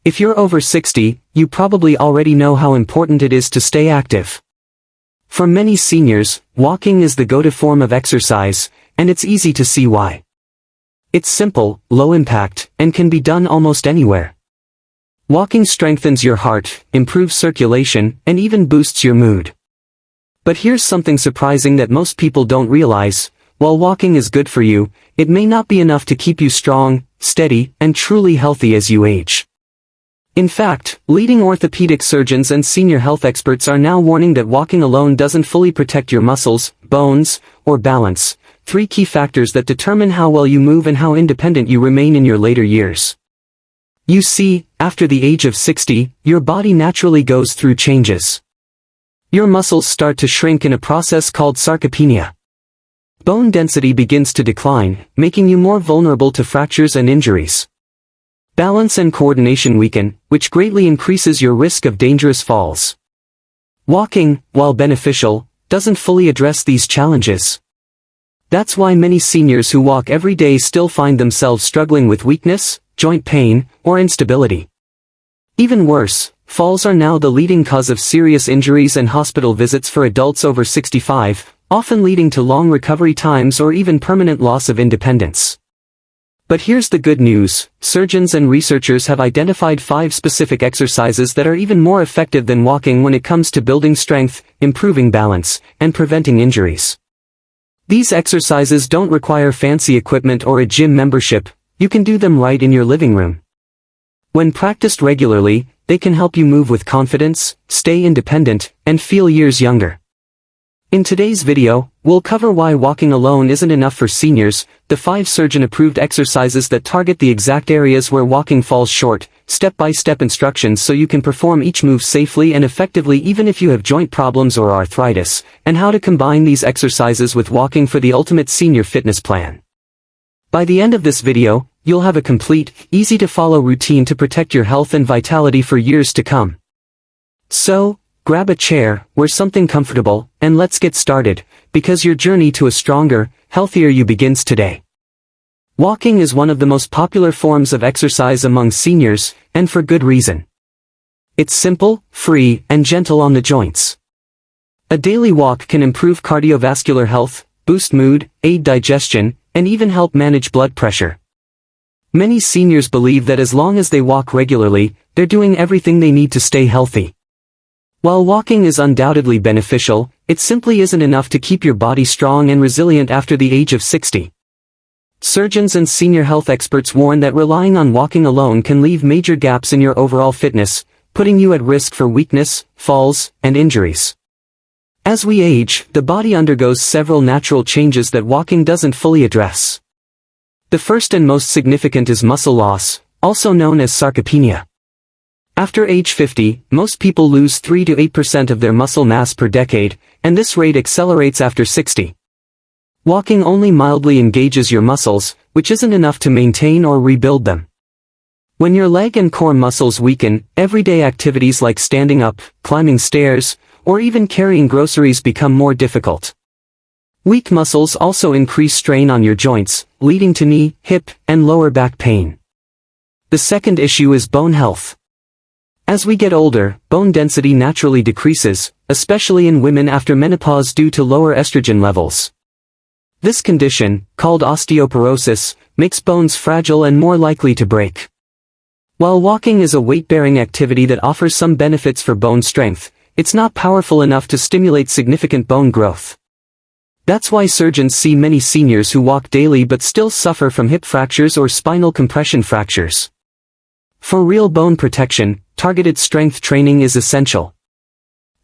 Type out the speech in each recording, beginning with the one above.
If you're over 60, you probably already know how important it is to stay active. For many seniors, walking is the go-to form of exercise, and it's easy to see why. It's simple, low impact, and can be done almost anywhere. Walking strengthens your heart, improves circulation, and even boosts your mood. But here's something surprising that most people don't realize: while walking is good for you, it may not be enough to keep you strong, steady, and truly healthy as you age. In fact, leading orthopedic surgeons and senior health experts are now warning that walking alone doesn't fully protect your muscles, bones, or balance, three key factors that determine how well you move and how independent you remain in your later years. You see, after the age of 60, your body naturally goes through changes. Your muscles start to shrink in a process called sarcopenia. Bone density begins to decline, making you more vulnerable to fractures and injuries. Balance and coordination weaken, which greatly increases your risk of dangerous falls. Walking, while beneficial, doesn't fully address these challenges. That's why many seniors who walk every day still find themselves struggling with weakness, joint pain, or instability. Even worse, falls are now the leading cause of serious injuries and hospital visits for adults over 65, often leading to long recovery times or even permanent loss of independence. But here's the good news: surgeons and researchers have identified 5 specific exercises that are even more effective than walking when it comes to building strength, improving balance, and preventing injuries. These exercises don't require fancy equipment or a gym membership. You can do them right in your living room. When practiced regularly, they can help you move with confidence, stay independent, and feel years younger. In today's video, we'll cover why walking alone isn't enough for seniors, the 5 surgeon-approved exercises that target the exact areas where walking falls short, step-by-step instructions so you can perform each move safely and effectively even if you have joint problems or arthritis, and how to combine these exercises with walking for the ultimate senior fitness plan. By the end of this video, you'll have a complete, easy-to-follow routine to protect your health and vitality for years to come. So, grab a chair, wear something comfortable, and let's get started, because your journey to a stronger, healthier you begins today. Walking is one of the most popular forms of exercise among seniors, and for good reason. It's simple, free, and gentle on the joints. A daily walk can improve cardiovascular health, boost mood, aid digestion, and even help manage blood pressure. Many seniors believe that as long as they walk regularly, they're doing everything they need to stay healthy. While walking is undoubtedly beneficial, it simply isn't enough to keep your body strong and resilient after the age of 60. Surgeons and senior health experts warn that relying on walking alone can leave major gaps in your overall fitness, putting you at risk for weakness, falls, and injuries. As we age, the body undergoes several natural changes that walking doesn't fully address. The first and most significant is muscle loss, also known as sarcopenia. After age 50, most people lose 3 to 8% of their muscle mass per decade, and this rate accelerates after 60. Walking only mildly engages your muscles, which isn't enough to maintain or rebuild them. When your leg and core muscles weaken, everyday activities like standing up, climbing stairs, or even carrying groceries become more difficult. Weak muscles also increase strain on your joints, leading to knee, hip, and lower back pain. The second issue is bone health. As we get older, bone density naturally decreases, especially in women after menopause due to lower estrogen levels. This condition, called osteoporosis, makes bones fragile and more likely to break. While walking is a weight-bearing activity that offers some benefits for bone strength, it's not powerful enough to stimulate significant bone growth. That's why surgeons see many seniors who walk daily but still suffer from hip fractures or spinal compression fractures. For real bone protection, targeted strength training is essential.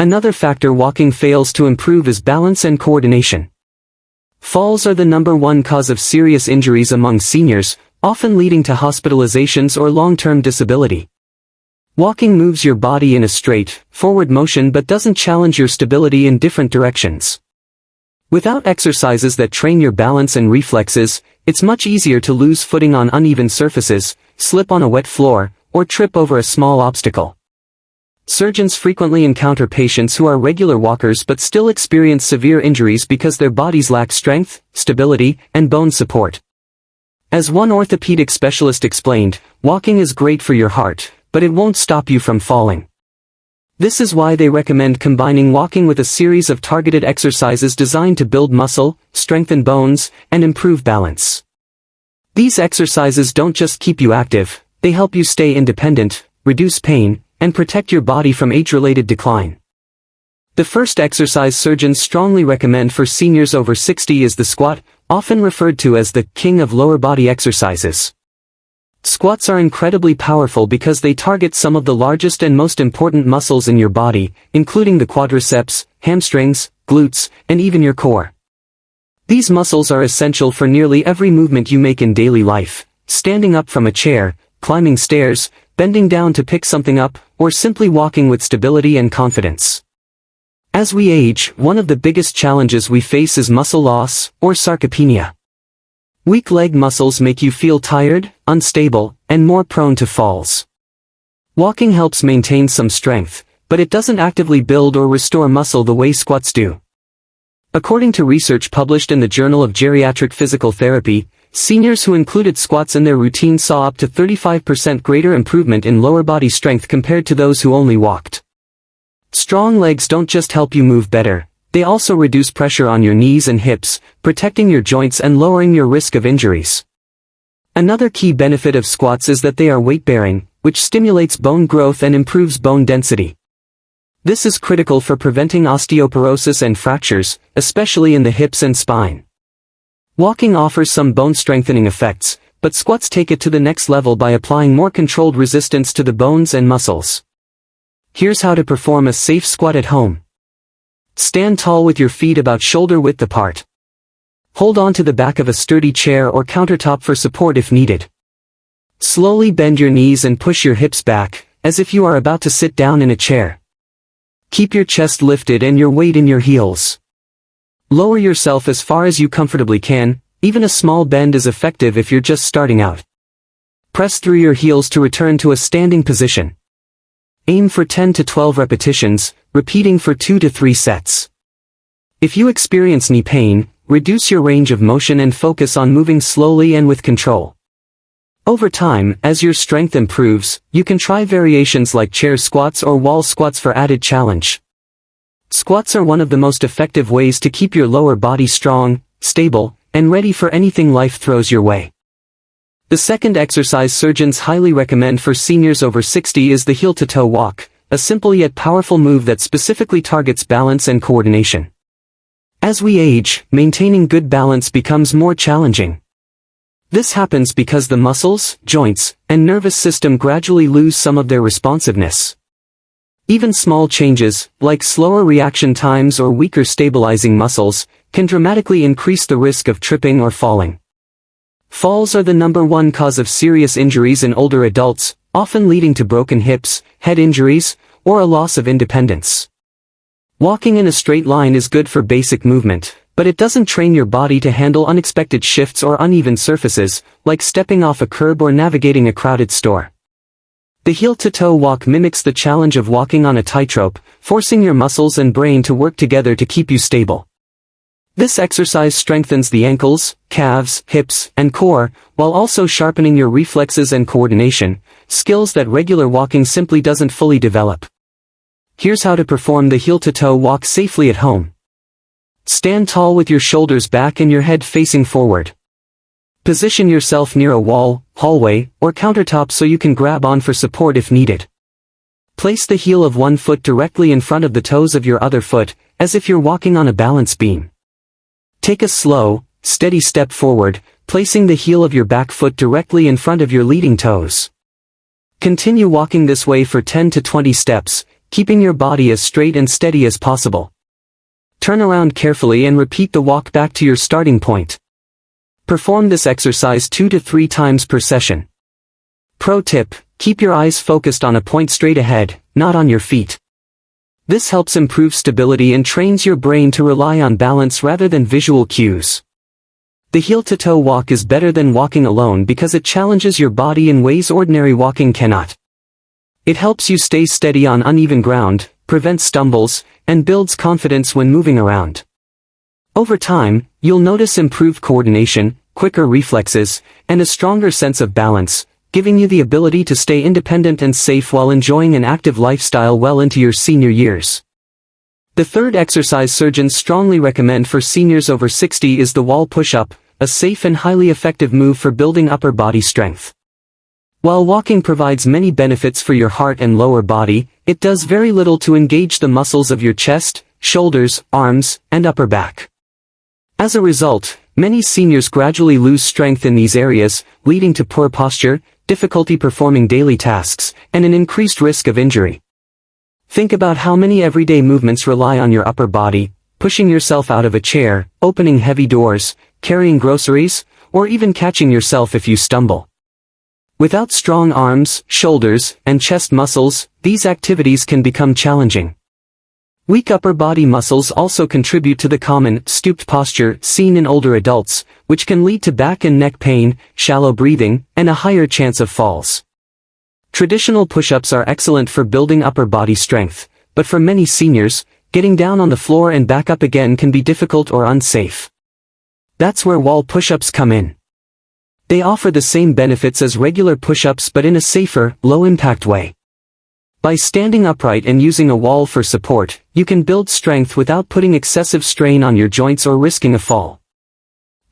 Another factor walking fails to improve is balance and coordination. Falls are the #1 cause of serious injuries among seniors, often leading to hospitalizations or long-term disability. Walking moves your body in a straight, forward motion but doesn't challenge your stability in different directions. Without exercises that train your balance and reflexes, it's much easier to lose footing on uneven surfaces, slip on a wet floor, or trip over a small obstacle. Surgeons frequently encounter patients who are regular walkers but still experience severe injuries because their bodies lack strength, stability, and bone support. As one orthopedic specialist explained, walking is great for your heart, but it won't stop you from falling. This is why they recommend combining walking with a series of targeted exercises designed to build muscle, strengthen bones, and improve balance. These exercises don't just keep you active, they help you stay independent, reduce pain, and protect your body from age-related decline. The first exercise surgeons strongly recommend for seniors over 60 is the squat, often referred to as the king of lower body exercises. Squats are incredibly powerful because they target some of the largest and most important muscles in your body, including the quadriceps, hamstrings, glutes, and even your core. These muscles are essential for nearly every movement you make in daily life, standing up from a chair, climbing stairs, bending down to pick something up, or simply walking with stability and confidence. As we age, one of the biggest challenges we face is muscle loss, or sarcopenia. Weak leg muscles make you feel tired, unstable, and more prone to falls. Walking helps maintain some strength, but it doesn't actively build or restore muscle the way squats do. According to research published in the Journal of Geriatric Physical Therapy, seniors who included squats in their routine saw up to 35% greater improvement in lower body strength compared to those who only walked. Strong legs don't just help you move better, they also reduce pressure on your knees and hips, protecting your joints and lowering your risk of injuries. Another key benefit of squats is that they are weight-bearing, which stimulates bone growth and improves bone density. This is critical for preventing osteoporosis and fractures, especially in the hips and spine. Walking offers some bone-strengthening effects, but squats take it to the next level by applying more controlled resistance to the bones and muscles. Here's how to perform a safe squat at home. Stand tall with your feet about shoulder-width apart. Hold on to the back of a sturdy chair or countertop for support if needed. Slowly bend your knees and push your hips back, as if you are about to sit down in a chair. Keep your chest lifted and your weight in your heels. Lower yourself as far as you comfortably can, even a small bend is effective if you're just starting out. Press through your heels to return to a standing position. Aim for 10 to 12 repetitions, repeating for 2 to 3 sets. If you experience knee pain, reduce your range of motion and focus on moving slowly and with control. Over time, as your strength improves, you can try variations like chair squats or wall squats for added challenge. Squats are one of the most effective ways to keep your lower body strong, stable, and ready for anything life throws your way. The second exercise surgeons highly recommend for seniors over 60 is the heel-to-toe walk, a simple yet powerful move that specifically targets balance and coordination. As we age, maintaining good balance becomes more challenging. This happens because the muscles, joints, and nervous system gradually lose some of their responsiveness. Even small changes, like slower reaction times or weaker stabilizing muscles, can dramatically increase the risk of tripping or falling. Falls are the #1 cause of serious injuries in older adults, often leading to broken hips, head injuries, or a loss of independence. Walking in a straight line is good for basic movement, but it doesn't train your body to handle unexpected shifts or uneven surfaces, like stepping off a curb or navigating a crowded store. The heel-to-toe walk mimics the challenge of walking on a tightrope, forcing your muscles and brain to work together to keep you stable. This exercise strengthens the ankles, calves, hips, and core, while also sharpening your reflexes and coordination, skills that regular walking simply doesn't fully develop. Here's how to perform the heel-to-toe walk safely at home. Stand tall with your shoulders back and your head facing forward. Position yourself near a wall, hallway, or countertop so you can grab on for support if needed. Place the heel of one foot directly in front of the toes of your other foot, as if you're walking on a balance beam. Take a slow, steady step forward, placing the heel of your back foot directly in front of your leading toes. Continue walking this way for 10 to 20 steps, keeping your body as straight and steady as possible. Turn around carefully and repeat the walk back to your starting point. Perform this exercise 2 to 3 times per session. Pro tip: keep your eyes focused on a point straight ahead, not on your feet. This helps improve stability and trains your brain to rely on balance rather than visual cues. The heel-to-toe walk is better than walking alone because it challenges your body in ways ordinary walking cannot. It helps you stay steady on uneven ground, prevents stumbles, and builds confidence when moving around. Over time, you'll notice improved coordination, quicker reflexes, and a stronger sense of balance, giving you the ability to stay independent and safe while enjoying an active lifestyle well into your senior years. The third exercise surgeons strongly recommend for seniors over 60 is the wall push-up, a safe and highly effective move for building upper body strength. While walking provides many benefits for your heart and lower body, it does very little to engage the muscles of your chest, shoulders, arms, and upper back. As a result, many seniors gradually lose strength in these areas, leading to poor posture, difficulty performing daily tasks, and an increased risk of injury. Think about how many everyday movements rely on your upper body: pushing yourself out of a chair, opening heavy doors, carrying groceries, or even catching yourself if you stumble. Without strong arms, shoulders, and chest muscles, these activities can become challenging. Weak upper body muscles also contribute to the common, stooped posture seen in older adults, which can lead to back and neck pain, shallow breathing, and a higher chance of falls. Traditional push-ups are excellent for building upper body strength, but for many seniors, getting down on the floor and back up again can be difficult or unsafe. That's where wall push-ups come in. They offer the same benefits as regular push-ups but in a safer, low-impact way. By standing upright and using a wall for support, you can build strength without putting excessive strain on your joints or risking a fall.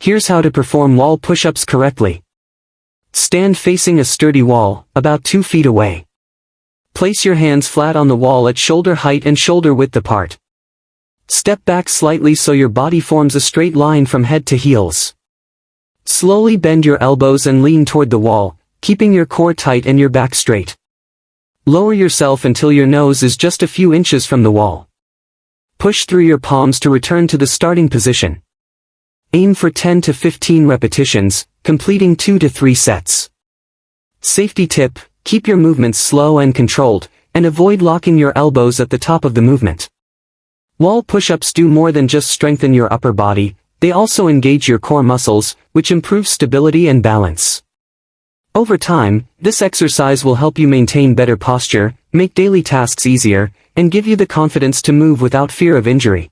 Here's how to perform wall push-ups correctly. Stand facing a sturdy wall, about 2 feet away. Place your hands flat on the wall at shoulder height and shoulder width apart. Step back slightly so your body forms a straight line from head to heels. Slowly bend your elbows and lean toward the wall, keeping your core tight and your back straight. Lower yourself until your nose is just a few inches from the wall. Push through your palms to return to the starting position. Aim for 10 to 15 repetitions, completing 2 to 3 sets. Safety tip: keep your movements slow and controlled, and avoid locking your elbows at the top of the movement. Wall push-ups do more than just strengthen your upper body, they also engage your core muscles, which improves stability and balance. Over time, this exercise will help you maintain better posture, make daily tasks easier, and give you the confidence to move without fear of injury.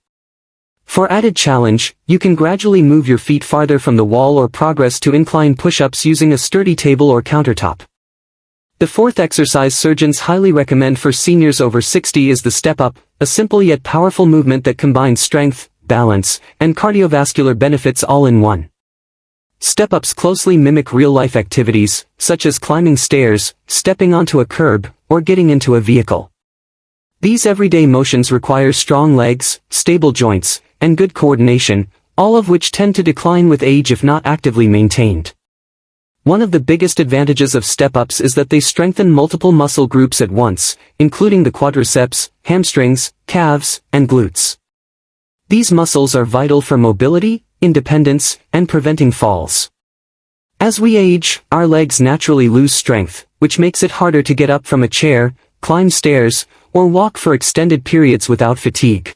For added challenge, you can gradually move your feet farther from the wall or progress to incline push-ups using a sturdy table or countertop. The fourth exercise surgeons highly recommend for seniors over 60 is the step-up, a simple yet powerful movement that combines strength, balance, and cardiovascular benefits all in one. Step-ups closely mimic real-life activities, such as climbing stairs, stepping onto a curb, or getting into a vehicle. These everyday motions require strong legs, stable joints, and good coordination, all of which tend to decline with age if not actively maintained. One of the biggest advantages of step-ups is that they strengthen multiple muscle groups at once, including the quadriceps, hamstrings, calves, and glutes. These muscles are vital for mobility, independence, and preventing falls. As we age, our legs naturally lose strength, which makes it harder to get up from a chair, climb stairs, or walk for extended periods without fatigue.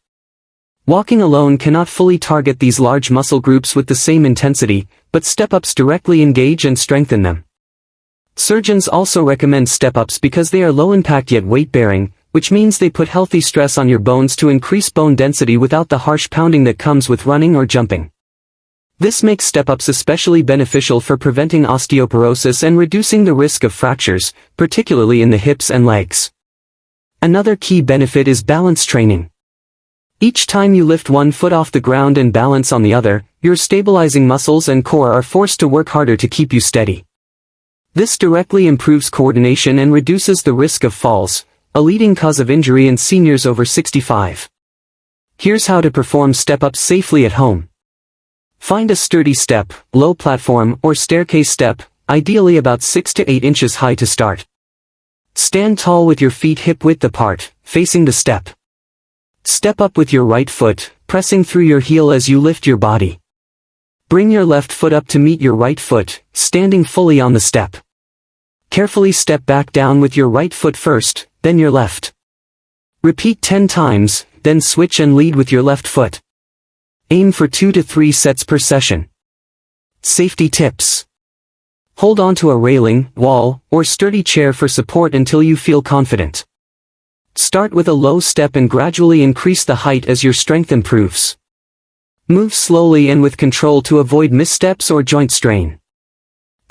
Walking alone cannot fully target these large muscle groups with the same intensity, but step-ups directly engage and strengthen them. Surgeons also recommend step-ups because they are low-impact yet weight-bearing, which means they put healthy stress on your bones to increase bone density without the harsh pounding that comes with running or jumping. This makes step-ups especially beneficial for preventing osteoporosis and reducing the risk of fractures, particularly in the hips and legs. Another key benefit is balance training. Each time you lift one foot off the ground and balance on the other, your stabilizing muscles and core are forced to work harder to keep you steady. This directly improves coordination and reduces the risk of falls, a leading cause of injury in seniors over 65. Here's how to perform step-ups safely at home. Find a sturdy step, low platform, or staircase step, ideally about 6 to 8 inches high to start. Stand tall with your feet hip-width apart, facing the step. Step up with your right foot, pressing through your heel as you lift your body. Bring your left foot up to meet your right foot, standing fully on the step. Carefully step back down with your right foot first, then your left. Repeat 10 times, then switch and lead with your left foot. Aim for 2 to 3 sets per session. Safety tips. Hold on to a railing, wall, or sturdy chair for support until you feel confident. Start with a low step and gradually increase the height as your strength improves. Move slowly and with control to avoid missteps or joint strain.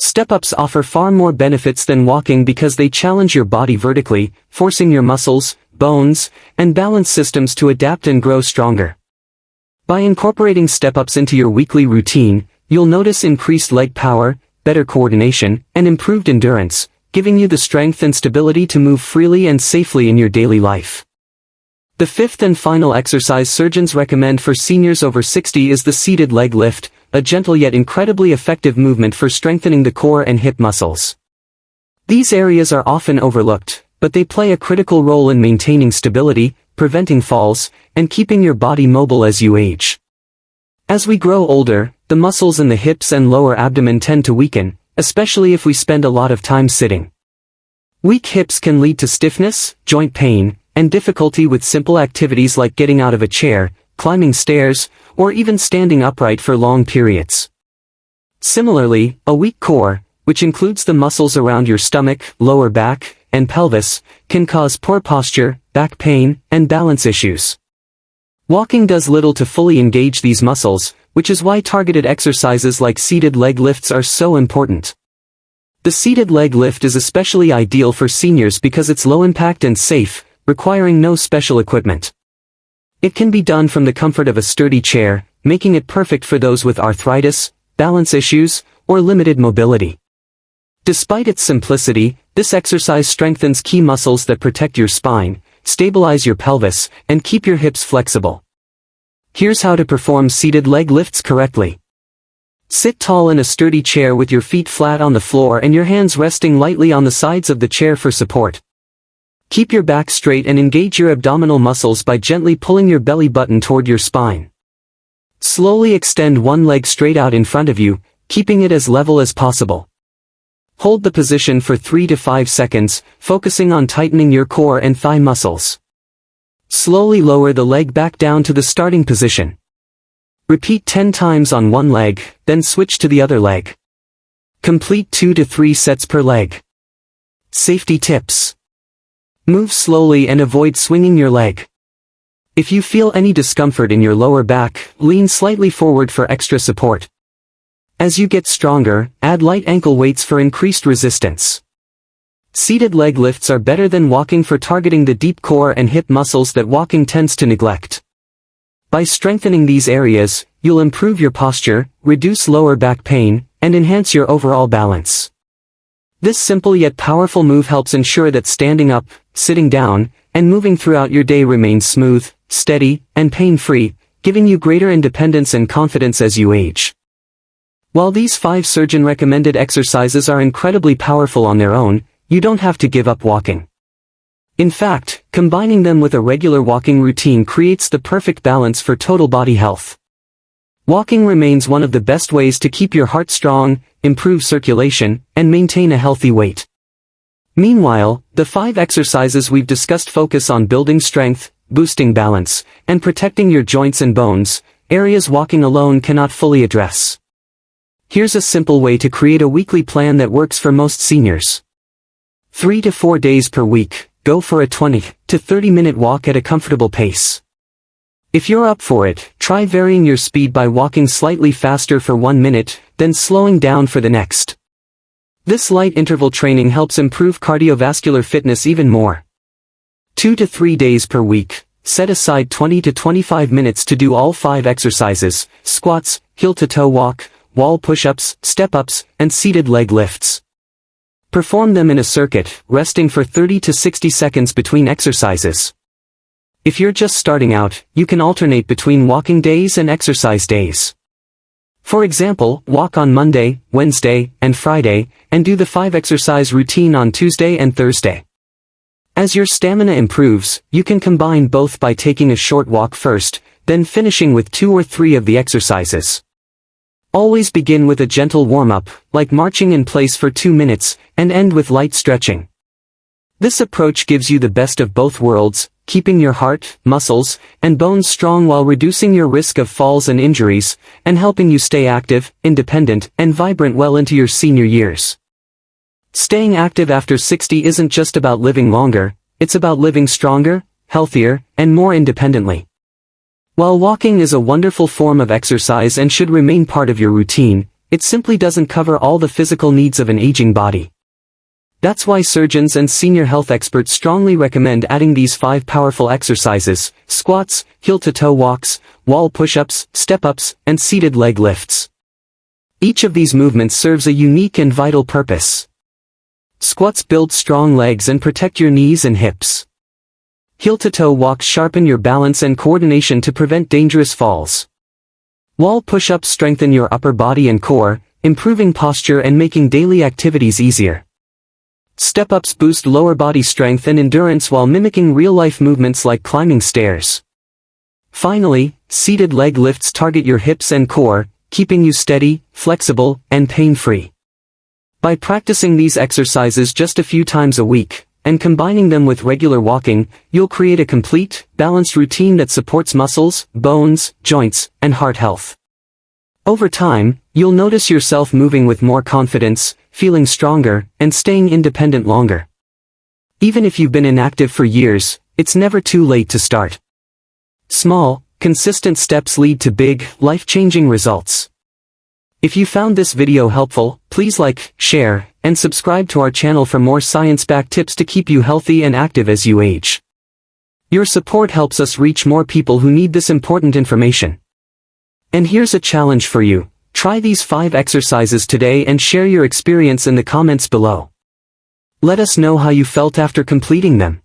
Step-ups offer far more benefits than walking because they challenge your body vertically, forcing your muscles, bones, and balance systems to adapt and grow stronger. By incorporating step-ups into your weekly routine, you'll notice increased leg power, better coordination, and improved endurance, giving you the strength and stability to move freely and safely in your daily life. The fifth and final exercise surgeons recommend for seniors over 60 is the seated leg lift, a gentle yet incredibly effective movement for strengthening the core and hip muscles. These areas are often overlooked, but they play a critical role in maintaining stability, preventing falls, and keeping your body mobile as you age. As we grow older, the muscles in the hips and lower abdomen tend to weaken, especially if we spend a lot of time sitting. Weak hips can lead to stiffness, joint pain, and difficulty with simple activities like getting out of a chair, climbing stairs, or even standing upright for long periods. Similarly, a weak core, which includes the muscles around your stomach, lower back, and pelvis, can cause poor posture, back pain, and balance issues. Walking does little to fully engage these muscles, which is why targeted exercises like seated leg lifts are so important. The seated leg lift is especially ideal for seniors because it's low impact and safe, requiring no special equipment. It can be done from the comfort of a sturdy chair, making it perfect for those with arthritis, balance issues, or limited mobility. Despite its simplicity, this exercise strengthens key muscles that protect your spine, stabilize your pelvis, and keep your hips flexible. Here's how to perform seated leg lifts correctly. Sit tall in a sturdy chair with your feet flat on the floor and your hands resting lightly on the sides of the chair for support. Keep your back straight and engage your abdominal muscles by gently pulling your belly button toward your spine. Slowly extend one leg straight out in front of you, keeping it as level as possible. Hold the position for 3 to 5 seconds, focusing on tightening your core and thigh muscles. Slowly lower the leg back down to the starting position. Repeat 10 times on one leg, then switch to the other leg. Complete 2 to 3 sets per leg. Safety tips. Move slowly and avoid swinging your leg. If you feel any discomfort in your lower back, lean slightly forward for extra support. As you get stronger, add light ankle weights for increased resistance. Seated leg lifts are better than walking for targeting the deep core and hip muscles that walking tends to neglect. By strengthening these areas, you'll improve your posture, reduce lower back pain, and enhance your overall balance. This simple yet powerful move helps ensure that standing up, sitting down, and moving throughout your day remains smooth, steady, and pain-free, giving you greater independence and confidence as you age. While these 5 surgeon-recommended exercises are incredibly powerful on their own, you don't have to give up walking. In fact, combining them with a regular walking routine creates the perfect balance for total body health. Walking remains one of the best ways to keep your heart strong, improve circulation, and maintain a healthy weight. Meanwhile, the 5 exercises we've discussed focus on building strength, boosting balance, and protecting your joints and bones, areas walking alone cannot fully address. Here's a simple way to create a weekly plan that works for most seniors. 3 to 4 days per week, go for a 20 to 30-minute walk at a comfortable pace. If you're up for it, try varying your speed by walking slightly faster for 1 minute, then slowing down for the next. This light interval training helps improve cardiovascular fitness even more. 2 to 3 days per week, set aside 20 to 25 minutes to do all 5 exercises: squats, heel-to-toe walk, wall push-ups, step-ups, and seated leg lifts. Perform them in a circuit, resting for 30 to 60 seconds between exercises. If you're just starting out, you can alternate between walking days and exercise days. For example, walk on Monday, Wednesday, and Friday, and do the 5 exercise routine on Tuesday and Thursday. As your stamina improves, you can combine both by taking a short walk first, then finishing with 2 or 3 of the exercises. Always begin with a gentle warm-up, like marching in place for 2 minutes, and end with light stretching. This approach gives you the best of both worlds, keeping your heart, muscles, and bones strong while reducing your risk of falls and injuries, and helping you stay active, independent, and vibrant well into your senior years. Staying active after 60 isn't just about living longer, it's about living stronger, healthier, and more independently. While walking is a wonderful form of exercise and should remain part of your routine, it simply doesn't cover all the physical needs of an aging body. That's why surgeons and senior health experts strongly recommend adding these 5 powerful exercises: squats, heel-to-toe walks, wall push-ups, step-ups, and seated leg lifts. Each of these movements serves a unique and vital purpose. Squats build strong legs and protect your knees and hips. Heel-to-toe walks sharpen your balance and coordination to prevent dangerous falls. Wall push-ups strengthen your upper body and core, improving posture and making daily activities easier. Step-ups boost lower body strength and endurance while mimicking real-life movements like climbing stairs. Finally, seated leg lifts target your hips and core, keeping you steady, flexible, and pain-free. By practicing these exercises just a few times a week, and combining them with regular walking, you'll create a complete, balanced routine that supports muscles, bones, joints, and heart health. Over time, you'll notice yourself moving with more confidence, feeling stronger, and staying independent longer. Even if you've been inactive for years, it's never too late to start. Small, consistent steps lead to big, life-changing results. If you found this video helpful, please like, share, and subscribe to our channel for more science-backed tips to keep you healthy and active as you age. Your support helps us reach more people who need this important information. And here's a challenge for you. Try these 5 exercises today and share your experience in the comments below. Let us know how you felt after completing them.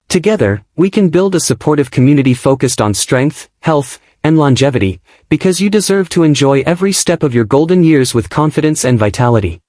Together, we can build a supportive community focused on strength, health, and longevity, because you deserve to enjoy every step of your golden years with confidence and vitality.